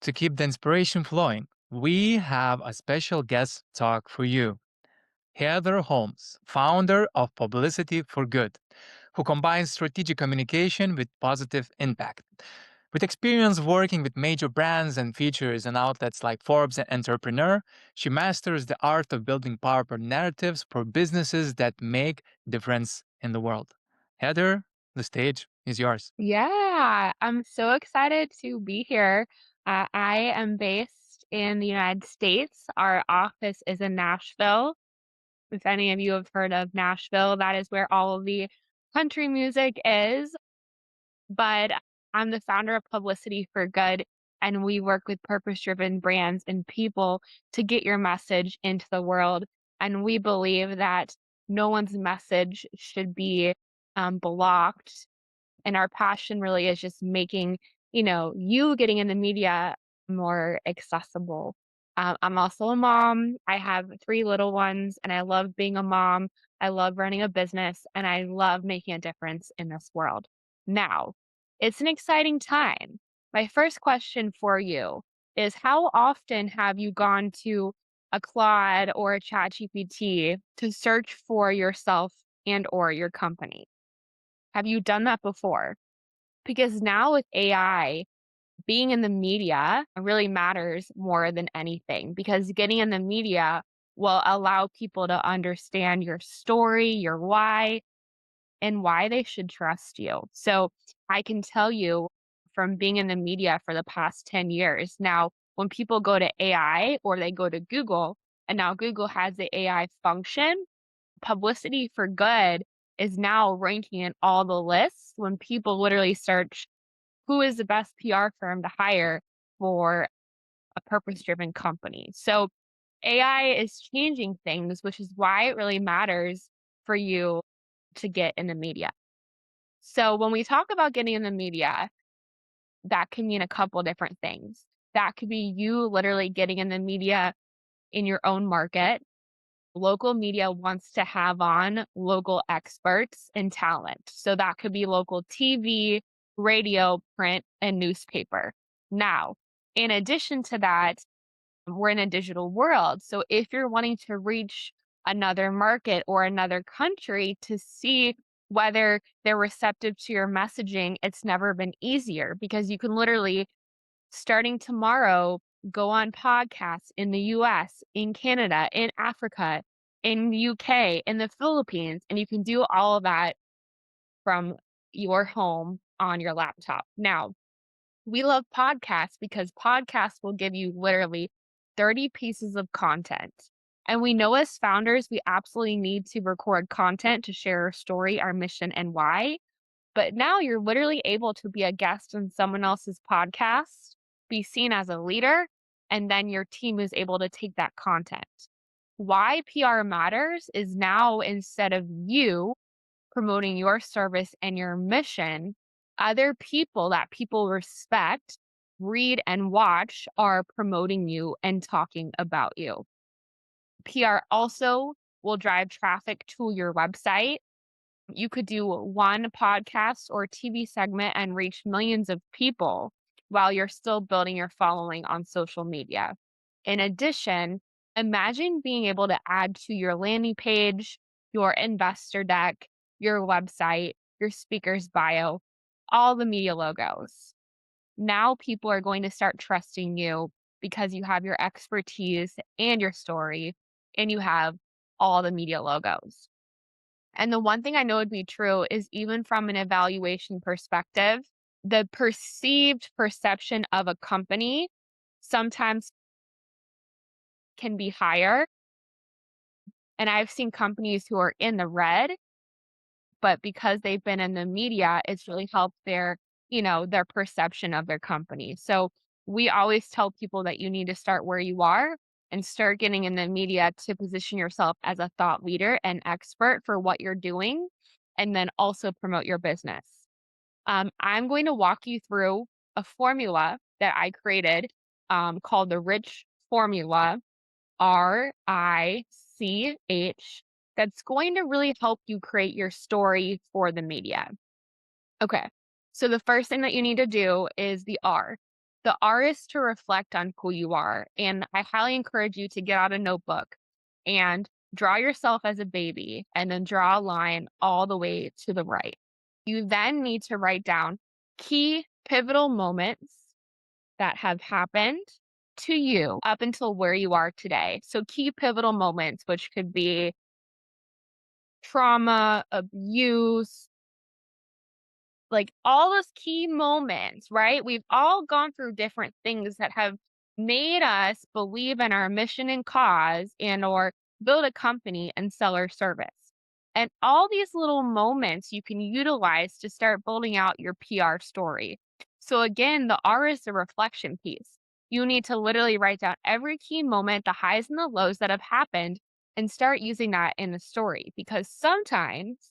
To keep the inspiration flowing, we have a special guest talk for you. Heather Holmes, founder of Publicity For Good, who combines strategic communication with positive impact. With experience working with major brands and features in outlets like Forbes and Entrepreneur, she masters the art of building powerful narratives for businesses that make difference in the world. Heather, the stage is yours. Yeah, I'm so excited to be here. I am based in the United States. Our office is in Nashville. If any of you have heard of Nashville, that is where all of the country music is. But I'm the founder of Publicity for Good, and we work with purpose-driven brands and people to get your message into the world. And we believe that no one's message should be blocked, and our passion really is just making, you getting in the media more accessible. I'm also a mom. I have 3 little ones, and I love being a mom. I love running a business, and I love making a difference in this world. Now, it's an exciting time. My first question for you is, how often have you gone to a Claude or a ChatGPT to search for yourself and or your company? Have you done that before? Because now with AI, being in the media really matters more than anything, because getting in the media will allow people to understand your story, your why, and why they should trust you. So I can tell you from being in the media for the past 10 years, now when people go to AI or they go to Google, and now Google has the AI function, Publicity for Good is now ranking in all the lists when people literally search who is the best PR firm to hire for a purpose-driven company. So AI is changing things, which is why it really matters for you to get in the media. So when we talk about getting in the media, that can mean a couple different things. That could be you literally getting in the media in your own market. Local media wants to have on local experts and talent. So that could be local TV, radio, print, and newspaper. Now, in addition to that, we're in a digital world. So if you're wanting to reach another market or another country to see whether they're receptive to your messaging, it's never been easier, because you can literally, starting tomorrow, go on podcasts in the US, in Canada, in Africa, in UK, in the Philippines, and you can do all of that from your home on your laptop. Now, we love podcasts because podcasts will give you literally 30 pieces of content. And we know as founders, we absolutely need to record content to share our story, our mission, and why. But now you're literally able to be a guest on someone else's podcast, be seen as a leader, and then your team is able to take that content. Why PR matters is now, instead of you promoting your service and your mission, other people that people respect, read, and watch are promoting you and talking about you. PR also will drive traffic to your website. You could do one podcast or TV segment and reach millions of people while you're still building your following on social media. In addition, imagine being able to add to your landing page, your investor deck, your website, your speaker's bio, all the media logos. Now people are going to start trusting you because you have your expertise and your story, and you have all the media logos. And the one thing I know would be true is, even from an evaluation perspective, the perceived perception of a company sometimes can be higher. And I've seen companies who are in the red, but because they've been in the media, it's really helped their perception of their company. So we always tell people that you need to start where you are and start getting in the media to position yourself as a thought leader and expert for what you're doing, and then also promote your business. I'm going to walk you through a formula that I created called the Rich Formula, RICH. that's going to really help you create your story for the media. Okay. So the first thing that you need to do is the R. The R is to reflect on who you are. And I highly encourage you to get out a notebook and draw yourself as a baby and then draw a line all the way to the right. You then need to write down key pivotal moments that have happened to you up until where you are today. So key pivotal moments, which could be trauma, abuse, like all those key moments, right? We've all gone through different things that have made us believe in our mission and cause and or build a company and sell our service. And all these little moments you can utilize to start building out your PR story. So again, the R is the reflection piece. You need to literally write down every key moment, the highs and the lows that have happened, and start using that in the story. Because sometimes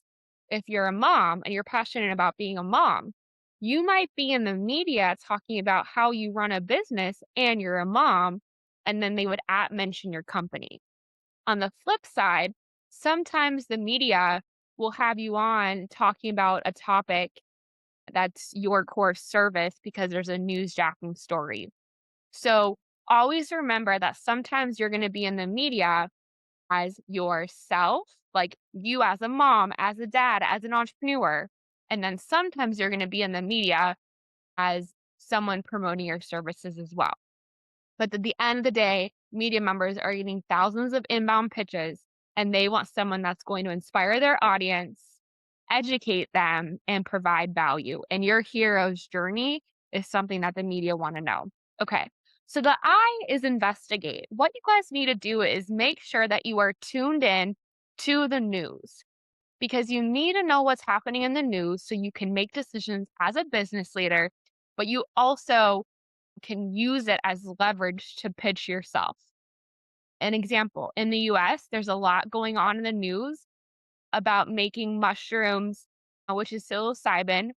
if you're a mom and you're passionate about being a mom, you might be in the media talking about how you run a business and you're a mom, and then they would mention your company. On the flip side, sometimes the media will have you on talking about a topic that's your core service because there's a newsjacking story. So always remember that sometimes you're going to be in the media as yourself, like you as a mom, as a dad, as an entrepreneur. And then sometimes you're going to be in the media as someone promoting your services as well. But at the end of the day, media members are getting thousands of inbound pitches and they want someone that's going to inspire their audience, educate them, and provide value. And your hero's journey is something that the media want to know. Okay. So the I is investigate. What you guys need to do is make sure that you are tuned in to the news because you need to know what's happening in the news so you can make decisions as a business leader, but you also can use it as leverage to pitch yourself. An example, in the US, there's a lot going on in the news about making mushrooms, which is psilocybin,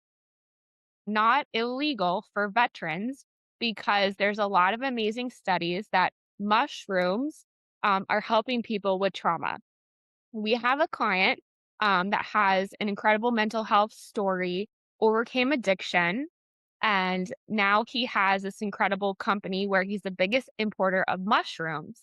not illegal for veterans because there's a lot of amazing studies that mushrooms are helping people with trauma. We have a client that has an incredible mental health story, overcame addiction, and now he has this incredible company where he's the biggest importer of mushrooms.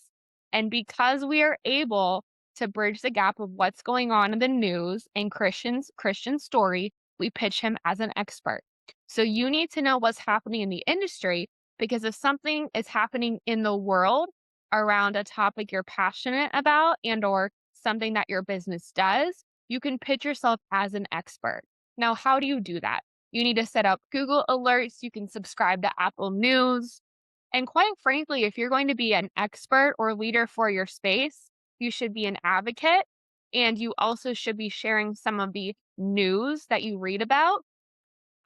And because we are able to bridge the gap of what's going on in the news and Christian story, we pitch him as an expert. So you need to know what's happening in the industry because if something is happening in the world around a topic you're passionate about and or something that your business does, you can pitch yourself as an expert. Now, how do you do that? You need to set up Google alerts. You can subscribe to Apple News. And quite frankly, if you're going to be an expert or leader for your space, you should be an advocate. And you also should be sharing some of the news that you read about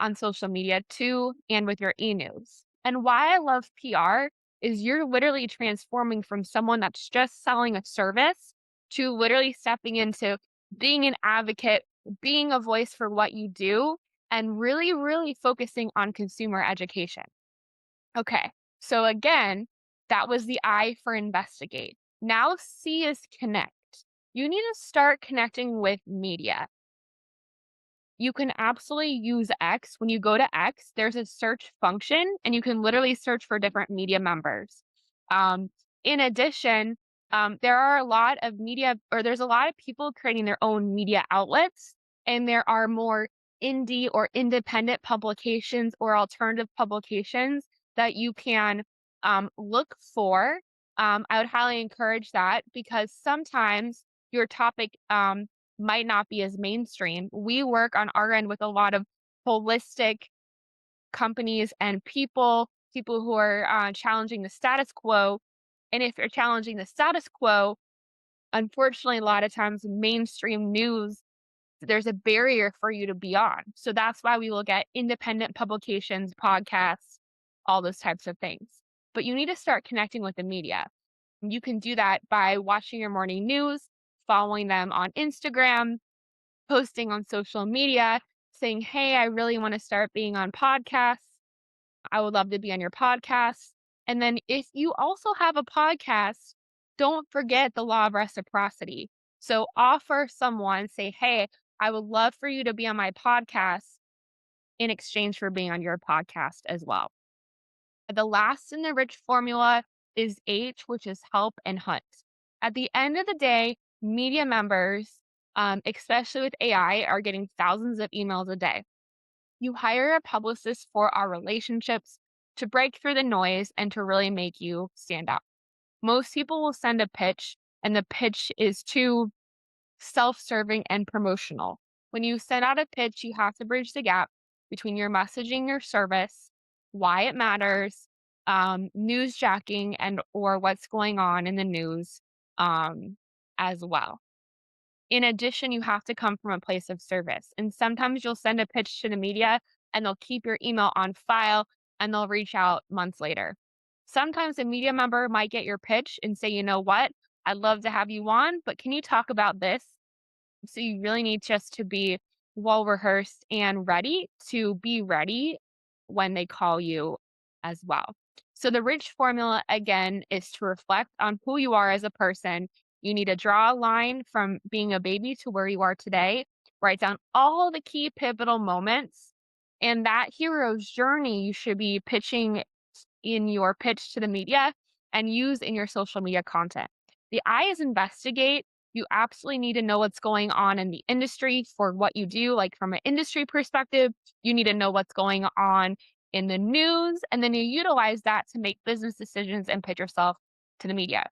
on social media too, and with your e-news. And why I love PR is you're literally transforming from someone that's just selling a service to literally stepping into being an advocate, being a voice for what you do, and really, really focusing on consumer education. Okay, so again, that was the I for investigate. Now C is connect. You need to start connecting with media. You can absolutely use X. When you go to X, there's a search function and you can literally search for different media members. Um, in addition, there are a lot of media, or there's a lot of people creating their own media outlets, and there are more indie or independent publications or alternative publications that you can look for. I would highly encourage that because sometimes your topic might not be as mainstream. We work on our end with a lot of holistic companies and people who are challenging the status quo. And if you're challenging the status quo, unfortunately, a lot of times mainstream news, there's a barrier for you to be on. So that's why we look at independent publications, podcasts, all those types of things. But you need to start connecting with the media. You can do that by watching your morning news, following them on Instagram, posting on social media, saying, "Hey, I really want to start being on podcasts. I would love to be on your podcast." And then if you also have a podcast, don't forget the law of reciprocity. So offer someone, say, hey, I would love for you to be on my podcast in exchange for being on your podcast as well. The last in the rich formula is H, which is help and hunt. At the end of the day, media members, especially with AI, are getting thousands of emails a day. You hire a publicist for our relationships to break through the noise and to really make you stand out. Most people will send a pitch, and the pitch is too self-serving and promotional. When you send out a pitch, you have to bridge the gap between your messaging, your service, why it matters, newsjacking, and or what's going on in the news, as well. In addition, you have to come from a place of service. And sometimes you'll send a pitch to the media and they'll keep your email on file and they'll reach out months later. Sometimes a media member might get your pitch and say, you know what, I'd love to have you on, but can you talk about this? So you really need just to be well rehearsed and ready to be ready when they call you as well. So the rich formula again is to reflect on who you are as a person. You need to draw a line from being a baby to where you are today. Write down all the key pivotal moments. And that hero's journey you should be pitching in your pitch to the media and use in your social media content. The I is investigate. You absolutely need to know what's going on in the industry for what you do. Like from an industry perspective, you need to know what's going on in the news, and then you utilize that to make business decisions and pitch yourself to the media.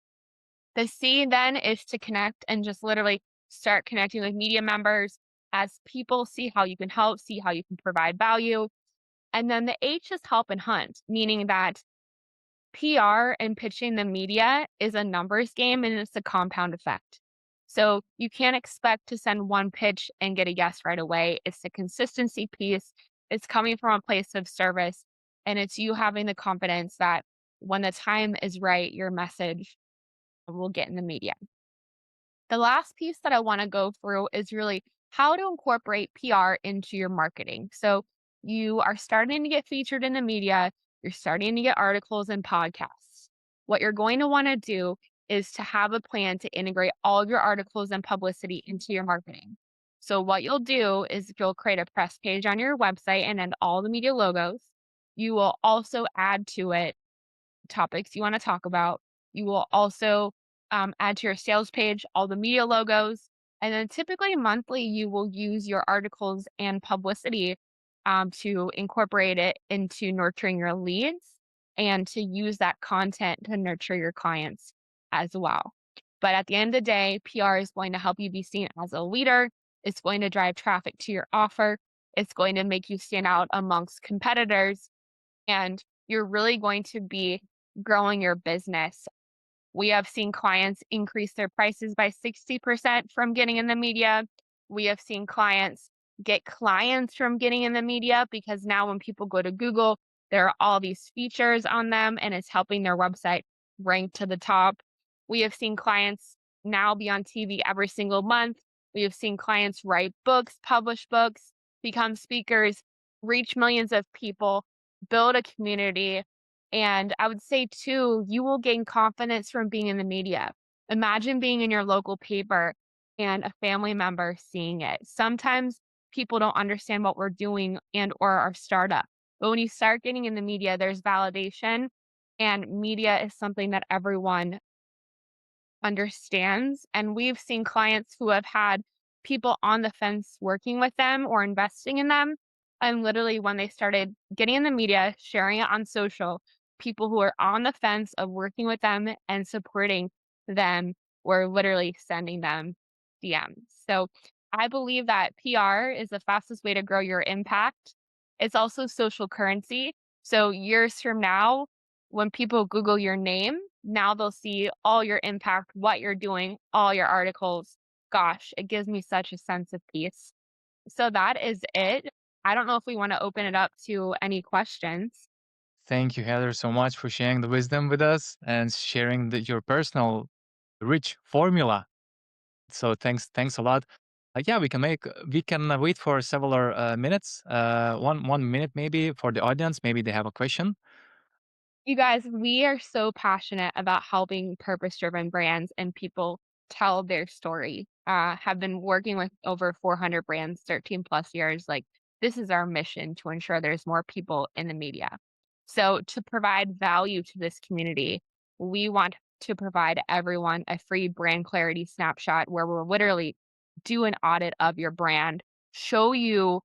The C then is to connect and just literally start connecting with media members as people see how you can help, see how you can provide value. And then the H is help and hunt, meaning that PR and pitching the media is a numbers game and it's a compound effect. So you can't expect to send one pitch and get a yes right away. It's the consistency piece. It's coming from a place of service and it's you having the confidence that when the time is right, your message will get in the media. The last piece that I want to go through is really how to incorporate PR into your marketing. So you are starting to get featured in the media, you're starting to get articles and podcasts. What you're going to want to do is to have a plan to integrate all of your articles and publicity into your marketing. So what you'll do is you'll create a press page on your website and then all the media logos. You will also add to it topics you want to talk about. You will also add to your sales page all the media logos. And then typically monthly, you will use your articles and publicity to incorporate it into nurturing your leads and to use that content to nurture your clients as well. But at the end of the day, PR is going to help you be seen as a leader. It's going to drive traffic to your offer. It's going to make you stand out amongst competitors. And you're really going to be growing your business. We have seen clients increase their prices by 60% from getting in the media. We have seen clients get clients from getting in the media because now when people go to Google, there are all these features on them and it's helping their website rank to the top. We have seen clients now be on TV every single month. We have seen clients write books, publish books, become speakers, reach millions of people, build a community, and I would say too, you will gain confidence from being in the media. Imagine being in your local paper and a family member seeing it. Sometimes people don't understand what we're doing and or our startup. But when you start getting in the media, there's validation and media is something that everyone understands. And we've seen clients who have had people on the fence working with them or investing in them. And literally, when they started getting in the media, sharing it on social, people who are on the fence of working with them and supporting them were literally sending them DMs. So I believe that PR is the fastest way to grow your impact. It's also social currency. So years from now, when people Google your name, now they'll see all your impact, what you're doing, all your articles. Gosh, it gives me such a sense of peace. So that is it. I don't know if we want to open it up to any questions. Thank you, Heather, so much for sharing the wisdom with us and sharing your personal rich formula. So thanks a lot. Yeah, we can wait for several minutes, one minute maybe for the audience. Maybe they have a question. You guys, we are so passionate about helping purpose driven brands and people tell their story. Have been working with over 400 brands, 13 plus years. Like, this is our mission to ensure there's more people in the media. So, to provide value to this community, we want to provide everyone a free brand clarity snapshot where we'll literally do an audit of your brand, show you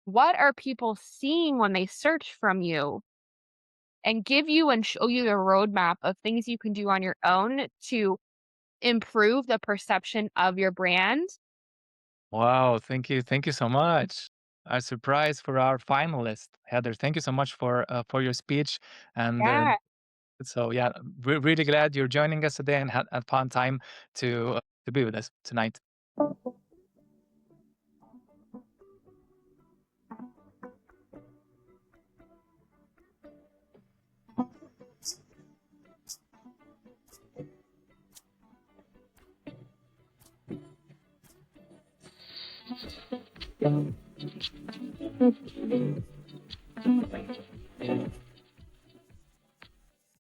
what are people seeing when they search from you, and give you and show you the roadmap of things you can do on your own to improve the perception of your brand. Wow, thank you. Thank you so much. A surprise for our finalist, Heather. Thank you so much for your speech. And Yeah. so, yeah, we're really glad you're joining us today and had a fun time to be with us tonight.